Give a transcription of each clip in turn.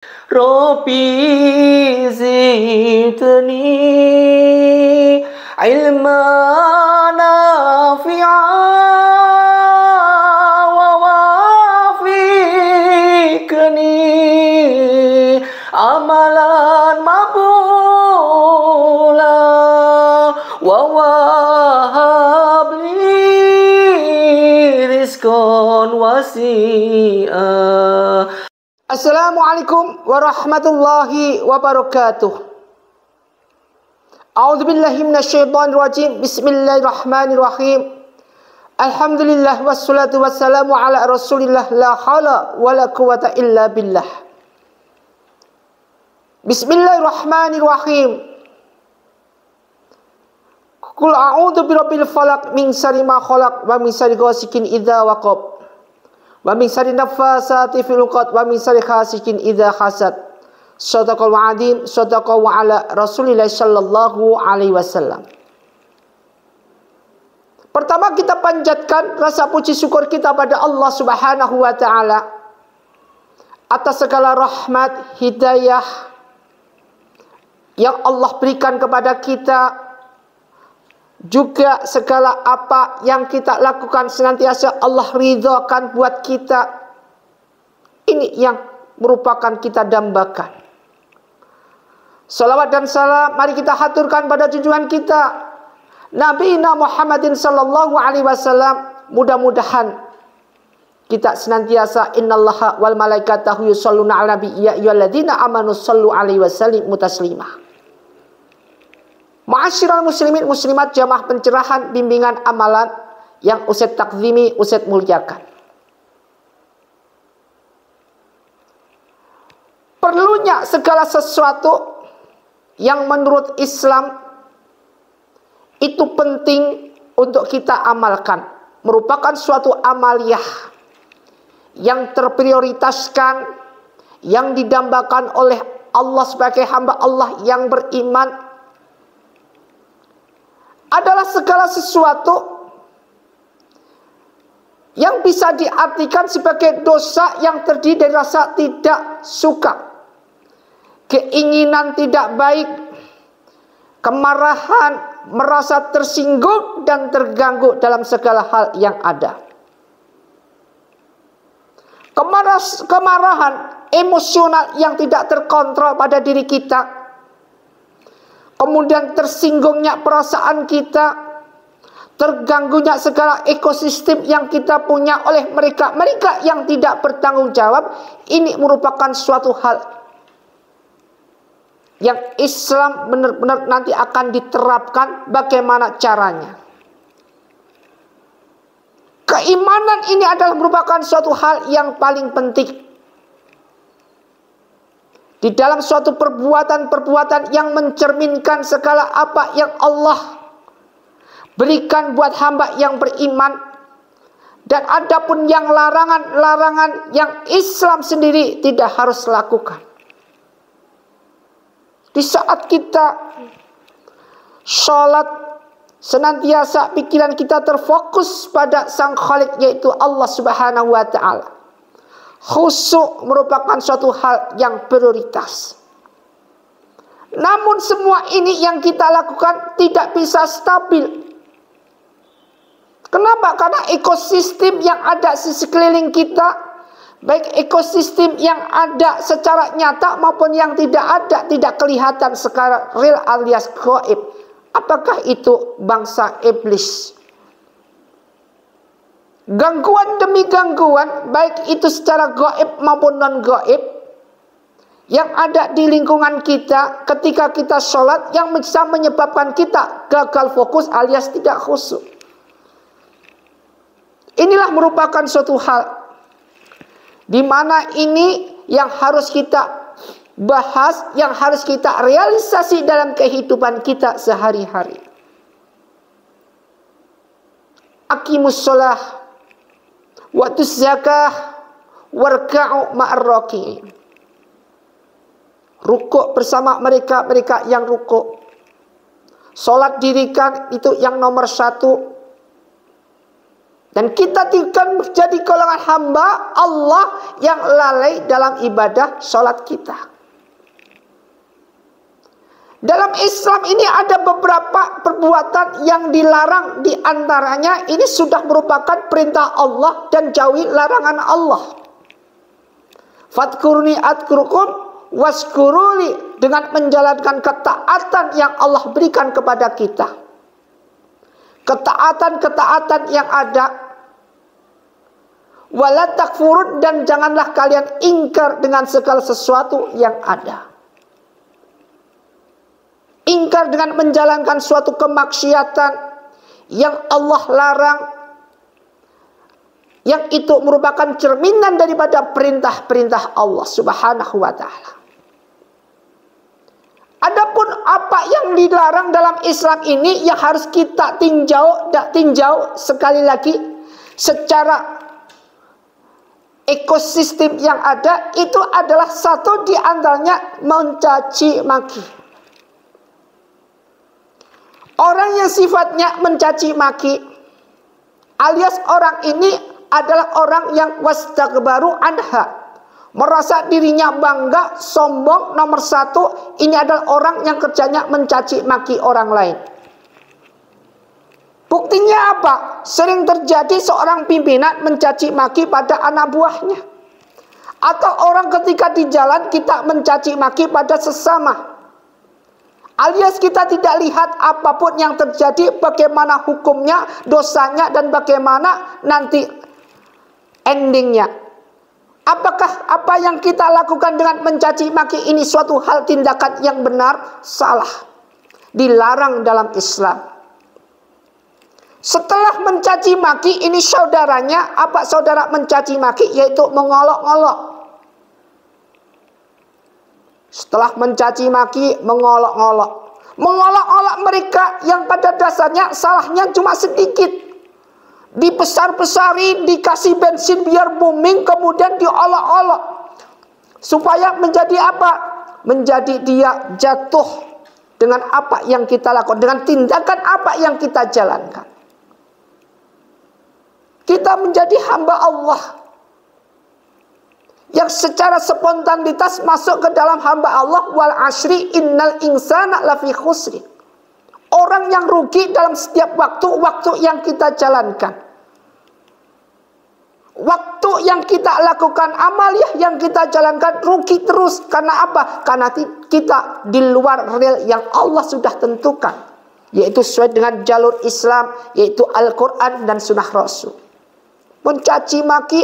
Rabbi zidni ilman nafi'an wa wafiqni amalan maqbula wa wahabli rizqan wasi'a. Assalamualaikum warahmatullahi wabarakatuh. A'udzubillahi minasyaitonir rajim. Bismillahirrahmanirrahim. Alhamdulillah wassalatu wassalamu ala Rasulillah la haula wala quwata illa billah. Bismillahirrahmanirrahim. Qul a'udzu birabbil falaq min syarri ma khalaq wa min syarri ghasikin idza waqab. Wa min syarri naffasati fil 'uqad wa min syarri hasidin idza hasad. Shadaqal wa'dim, shadaqa wa ala Rasulillah sallallahu alaihi wasallam. Pertama kita panjatkan rasa puji syukur kita pada Allah Subhanahu wa taala atas segala rahmat, hidayah yang Allah berikan kepada kita. Juga segala apa yang kita lakukan senantiasa Allah ridhakan buat kita. Ini yang merupakan kita dambakan. Salawat dan salam mari kita haturkan pada junjungan kita Nabi Muhammadin sallallahu alaihi wasallam. Mudah-mudahan kita senantiasa innallaha wal malaikatahu yusholluna 'alan nabi ya ayyuhalladzina amanu shollu alaihi wasallimu taslima. Ma'asyiral muslimin muslimat jamaah pencerahan bimbingan amalan yang Ustaz takzimi, Ustaz muliakan. Perlunya segala sesuatu yang menurut Islam itu penting untuk kita amalkan. Merupakan suatu amaliyah yang terprioritaskan, yang didambakan oleh Allah sebagai hamba Allah yang beriman. Adalah segala sesuatu yang bisa diartikan sebagai dosa yang terdiri dari rasa tidak suka, keinginan tidak baik, kemarahan, merasa tersinggung dan terganggu dalam segala hal yang ada. Kemarahan emosional yang tidak terkontrol pada diri kita. Kemudian tersinggungnya perasaan kita, terganggunya segala ekosistem yang kita punya oleh mereka yang tidak bertanggung jawab. Ini merupakan suatu hal yang Islam benar-benar nanti akan diterapkan bagaimana caranya. Keimanan ini adalah merupakan suatu hal yang paling penting. Di dalam suatu perbuatan-perbuatan yang mencerminkan segala apa yang Allah berikan buat hamba yang beriman. Dan adapun yang larangan-larangan yang Islam sendiri tidak harus lakukan. Di saat kita sholat, senantiasa pikiran kita terfokus pada Sang Khalik, yaitu Allah Subhanahu wa ta'ala. Khusyuk merupakan suatu hal yang prioritas. Namun semua ini yang kita lakukan tidak bisa stabil. Kenapa? Karena ekosistem yang ada di sekeliling kita, baik ekosistem yang ada secara nyata maupun yang tidak ada, tidak kelihatan secara real alias gaib. Apakah itu bangsa iblis? Gangguan demi gangguan, baik itu secara gaib maupun non gaib, yang ada di lingkungan kita ketika kita sholat, yang bisa menyebabkan kita gagal fokus alias tidak khusyuk. Inilah merupakan suatu hal di mana ini yang harus kita bahas, yang harus kita realisasi dalam kehidupan kita sehari-hari. Aqimus sholah waktu zakah warka'u ma'ar raki'in. Rukuk bersama mereka yang rukuk. Sholat dirikan itu yang nomor 1. Dan kita tidak menjadi golongan hamba Allah yang lalai dalam ibadah sholat kita. Dalam Islam ini ada beberapa perbuatan yang dilarang, di antaranya ini sudah merupakan perintah Allah dan jauhi larangan Allah. Fadkurni adkurukum waskuruli, dengan menjalankan ketaatan yang Allah berikan kepada kita. Ketaatan-ketaatan yang ada. Wala takfurun, dan janganlah kalian ingkar dengan segala sesuatu yang ada. Ingkar dengan menjalankan suatu kemaksiatan yang Allah larang, yang itu merupakan cerminan daripada perintah-perintah Allah Subhanahu wa ta'ala. Adapun apa yang dilarang dalam Islam ini yang harus kita tinjau sekali lagi secara ekosistem yang ada, itu adalah satu di antaranya mencaci maki. Orang yang sifatnya mencaci maki alias orang ini adalah orang yang wastakbaru anha, merasa dirinya bangga, sombong, nomor satu. Ini adalah orang yang kerjanya mencaci maki orang lain. Buktinya apa? Sering terjadi seorang pimpinan mencaci maki pada anak buahnya. Atau orang ketika di jalan kita mencaci maki pada sesama. Alias kita tidak lihat apapun yang terjadi, bagaimana hukumnya, dosanya, dan bagaimana nanti endingnya. Apakah apa yang kita lakukan dengan mencaci maki ini suatu hal tindakan yang benar? Salah. Dilarang dalam Islam. Setelah mencaci maki, ini saudaranya, apa saudara mencaci maki? Yaitu mengolok-olok. Setelah mencaci maki, mengolok-olok. Mengolok-olok mereka yang pada dasarnya salahnya cuma sedikit. Dibesar-besari, dikasih bensin biar booming, kemudian diolok-olok. Supaya menjadi apa? Menjadi dia jatuh dengan apa yang kita lakukan, dengan tindakan apa yang kita jalankan. Kita menjadi hamba Allah yang secara spontanitas masuk ke dalam hamba Allah. Wal asri innal insana lafi khusri. Orang yang rugi dalam setiap waktu yang kita jalankan. Waktu yang kita lakukan, amaliyah yang kita jalankan, rugi terus. Karena apa? Karena kita di luar rel yang Allah sudah tentukan, yaitu sesuai dengan jalur Islam, yaitu Al-Quran dan Sunnah Rasul. Mencaci maki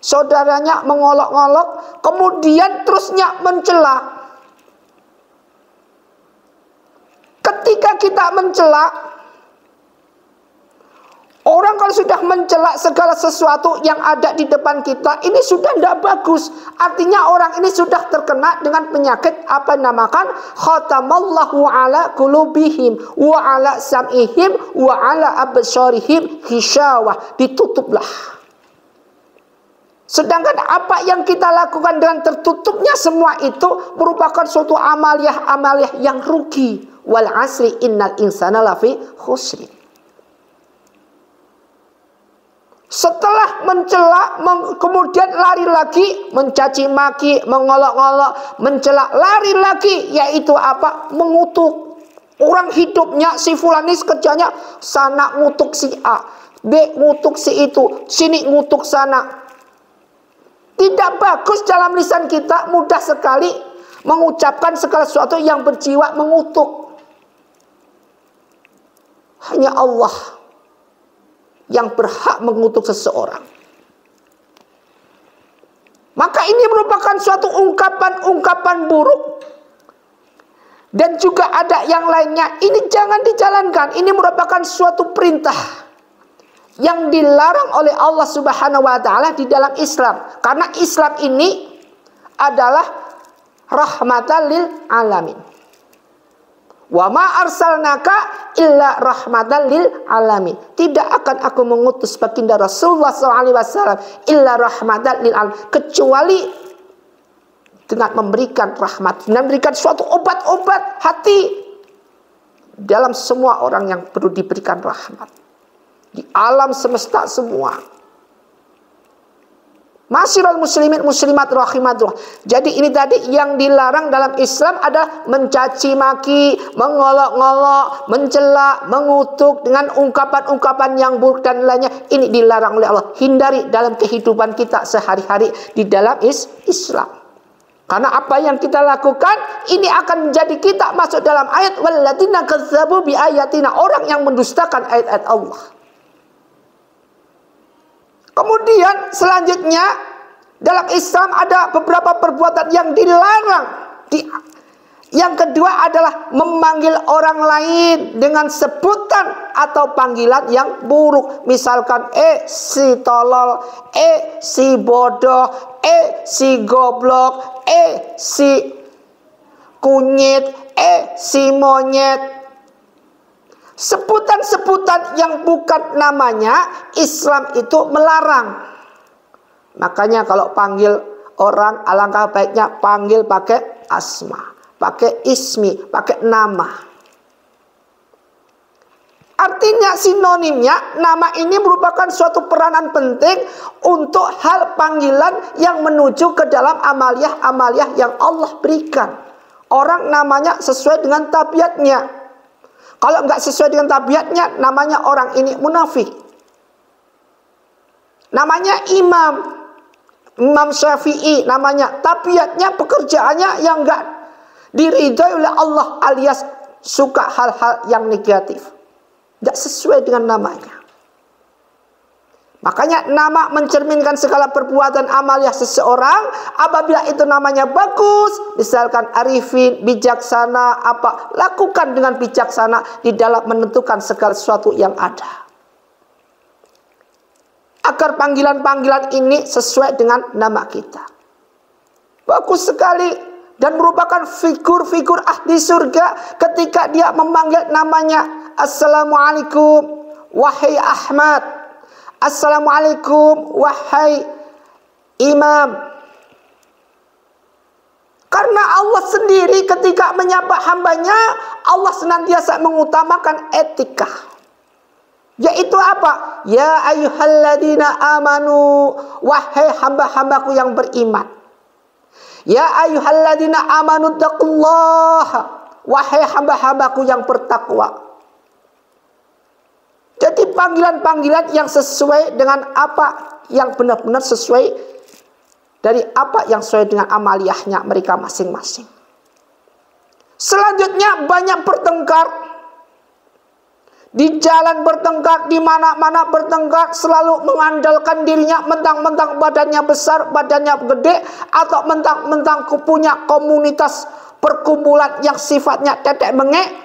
saudaranya, mengolok-olok, kemudian terusnya mencela. Ketika kita mencela, orang kalau sudah mencela segala sesuatu yang ada di depan kita, ini sudah tidak bagus. Artinya orang ini sudah terkena dengan penyakit apa namakan khatamallahu ala qulubihim wa ala sam'ihim wa ala absarihim ghisyawah. Ditutuplah. Sedangkan apa yang kita lakukan dengan tertutupnya semua itu merupakan suatu amaliyah yang rugi. Wal asri innal insana lafi khusri. Setelah mencela, kemudian lari lagi, mencaci maki, mengolok-olok, mencela, lari lagi, yaitu apa? Mengutuk. Orang hidupnya, si fulanis kerjanya, sana ngutuk si A, B ngutuk si itu, sini ngutuk sana. Tidak bagus dalam lisan kita, mudah sekali mengucapkan segala sesuatu yang berjiwa mengutuk. Hanya Allah yang berhak mengutuk seseorang. Maka ini merupakan suatu ungkapan-ungkapan buruk. Dan juga ada yang lainnya. Ini jangan dijalankan. Ini merupakan suatu perintah yang dilarang oleh Allah Subhanahu wa ta'ala di dalam Islam. Karena Islam ini adalah rahmatan lil alamin. Wa ma arsalnaka illa rahmatan lil alamin. Tidak akan aku mengutus baginda Rasulullah SAW illa rahmatan lil alamin, kecuali dengan memberikan rahmat, dengan memberikan suatu obat-obat hati dalam semua orang yang perlu diberikan rahmat. di alam semesta semua. Masyiral muslimin muslimat rahimatullah. Jadi ini tadi yang dilarang dalam Islam adalah mencaci maki, mengolok-ngolok, mencela, mengutuk dengan ungkapan-ungkapan yang buruk dan lainnya. Ini dilarang oleh Allah. Hindari dalam kehidupan kita sehari-hari di dalam Islam. Karena apa yang kita lakukan ini akan menjadi kita masuk dalam ayat walladzina kadzdzabu bi ayatina, orang yang mendustakan ayat-ayat Allah. Kemudian selanjutnya dalam Islam ada beberapa perbuatan yang dilarang. Yang kedua adalah memanggil orang lain dengan sebutan atau panggilan yang buruk. Misalkan si tolol, si bodoh, si goblok, si kunyit, si monyet. Sebutan-sebutan yang bukan namanya Islam itu melarang. Makanya kalau panggil orang alangkah baiknya panggil pakai asma, pakai ismi, pakai nama. Artinya sinonimnya nama ini merupakan suatu peranan penting untuk hal panggilan yang menuju ke dalam amaliah-amaliah yang Allah berikan. Orang namanya sesuai dengan tabiatnya. Kalau nggak sesuai dengan tabiatnya, namanya orang ini munafik. Namanya Imam Syafi'i, namanya tabiatnya, pekerjaannya yang nggak diridhoi oleh Allah, alias suka hal-hal yang negatif. Nggak sesuai dengan namanya. Makanya nama mencerminkan segala perbuatan amaliah seseorang. Apabila itu namanya bagus, misalkan arifin, bijaksana, apa, lakukan dengan bijaksana di dalam menentukan segala sesuatu yang ada. Agar panggilan-panggilan ini sesuai dengan nama kita. Bagus sekali. Dan merupakan figur-figur ahli surga ketika dia memanggil namanya. Assalamualaikum, wahai Ahmad. Assalamualaikum wahai Imam. Karena Allah sendiri ketika menyapa hambanya, Allah senantiasa mengutamakan etika. Yaitu apa? Ya ayyuhalladzina amanu, wahai hamba-hambaku yang beriman. Ya ayyuhalladzina amanu taqullaha, wahai hamba-hambaku yang bertakwa. Jadi panggilan-panggilan yang sesuai dengan apa yang benar-benar sesuai dari apa yang sesuai dengan amaliyahnya mereka masing-masing. Selanjutnya banyak bertengkar. Di jalan bertengkar, di mana-mana bertengkar, selalu mengandalkan dirinya, mentang-mentang badannya besar, badannya gede, atau mentang-mentang punya komunitas perkumpulan yang sifatnya tetek mengek.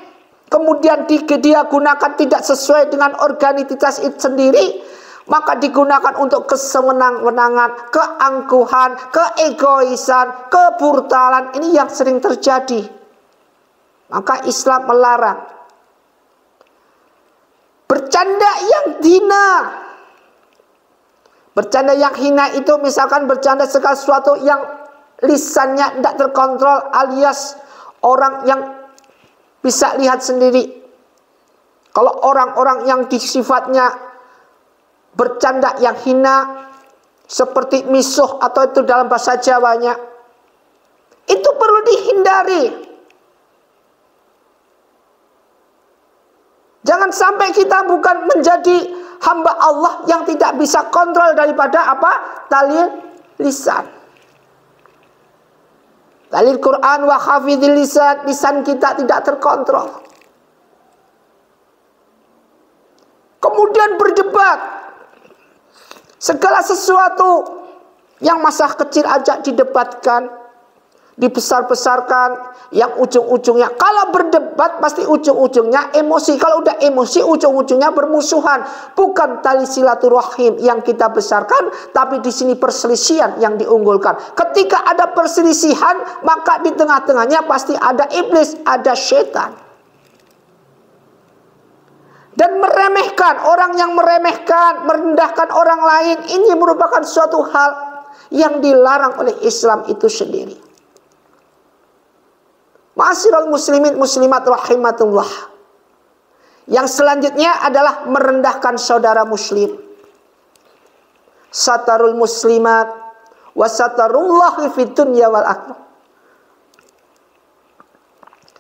Kemudian dia gunakan tidak sesuai dengan organisasi itu sendiri, maka digunakan untuk kesewenang-wenangan, keangkuhan, keegoisan, kebrutalan. Ini yang sering terjadi. Maka Islam melarang bercanda yang hina. Bercanda yang hina itu misalkan bercanda segala sesuatu yang lisannya tidak terkontrol, alias orang yang bisa lihat sendiri. Kalau orang-orang yang sifatnya bercanda yang hina, seperti misuh atau itu dalam bahasa Jawanya, itu perlu dihindari. Jangan sampai kita bukan menjadi hamba Allah yang tidak bisa kontrol daripada apa? Tali lisan. Dalil Quran wa hafidhil lisan, lisan kita tidak terkontrol. Kemudian berdebat. Segala sesuatu yang masa kecil aja didebatkan, dibesar-besarkan, yang ujung-ujungnya kalau berdebat pasti ujung-ujungnya emosi. Kalau udah emosi ujung-ujungnya bermusuhan. Bukan tali silaturahim yang kita besarkan, tapi di sini perselisihan yang diunggulkan. Ketika ada perselisihan, maka di tengah-tengahnya pasti ada iblis, ada setan. Dan meremehkan, orang yang meremehkan, merendahkan orang lain, ini merupakan suatu hal yang dilarang oleh Islam itu sendiri. Ma'asyiral muslimin muslimat rahimatullah. Yang selanjutnya adalah merendahkan saudara muslim. Satarul muslimat wa satarullahi fid dunya wal akhirah.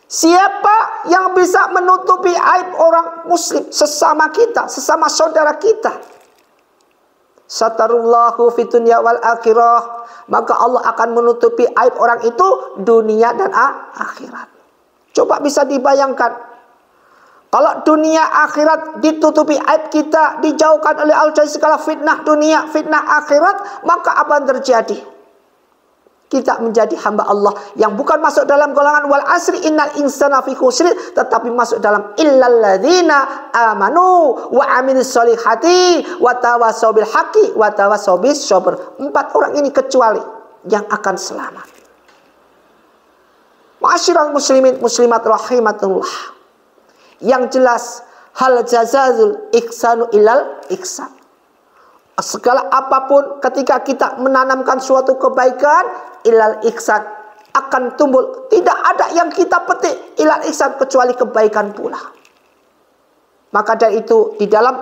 Siapa yang bisa menutupi aib orang muslim, sesama kita, sesama saudara kita, satarullahu fid dunya wal akhirah, maka Allah akan menutupi aib orang itu dunia dan akhirat. Coba bisa dibayangkan, kalau dunia akhirat ditutupi aib kita, dijauhkan oleh Allah dari segala fitnah dunia, fitnah akhirat, maka apa yang terjadi? Kita menjadi hamba Allah yang bukan masuk dalam golongan wal asri innal insana fi khusr, tetapi masuk dalam illal ladzina amanu wa amilus solihati wa tawassaw bil haqqi wa tawassaw bis sabr. 4 orang ini kecuali yang akan selamat. Ma'asyiral muslimin muslimat rahimatullah. Yang jelas hal jazazul ihsanu ilal ihsan. Segala apapun ketika kita menanamkan suatu kebaikan, ilal ihsan akan tumbuh. Tidak ada yang kita petik ilal ihsan kecuali kebaikan pula. Maka dari itu di dalam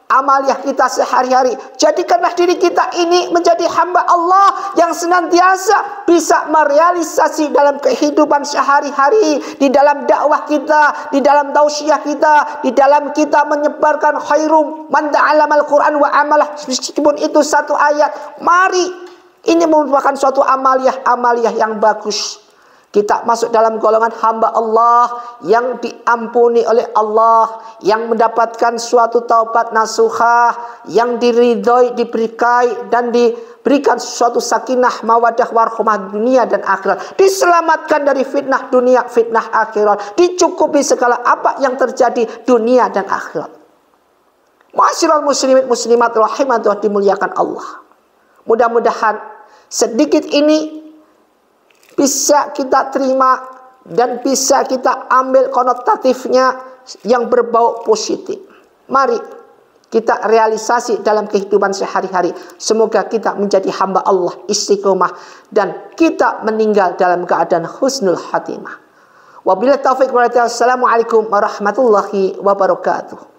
amaliyah kita sehari-hari, jadikanlah diri kita ini menjadi hamba Allah yang senantiasa bisa merealisasi dalam kehidupan sehari-hari, di dalam dakwah kita, di dalam tausiah kita, di dalam kita menyebarkan khairum man ta'allamal Quran wa amalah, meskipun itu 1 ayat. Mari, ini merupakan suatu amaliyah yang bagus. Kita masuk dalam golongan hamba Allah yang diampuni oleh Allah, yang mendapatkan suatu taubat nasuhah, yang diridhoi, diberkahi dan diberikan suatu sakinah, mawadah, warahmah dunia dan akhirat. Diselamatkan dari fitnah dunia, fitnah akhirat. Dicukupi segala apa yang terjadi dunia dan akhirat. Ma'asyiral muslimin muslimat rahimatullah, dimuliakan Allah. Mudah-mudahan sedikit ini bisa kita terima dan bisa kita ambil konotatifnya yang berbau positif. Mari kita realisasi dalam kehidupan sehari-hari. Semoga kita menjadi hamba Allah istiqomah dan kita meninggal dalam keadaan husnul khatimah. Wabillahi taufiq wal hidayah. Assalamualaikum warahmatullahi wabarakatuh.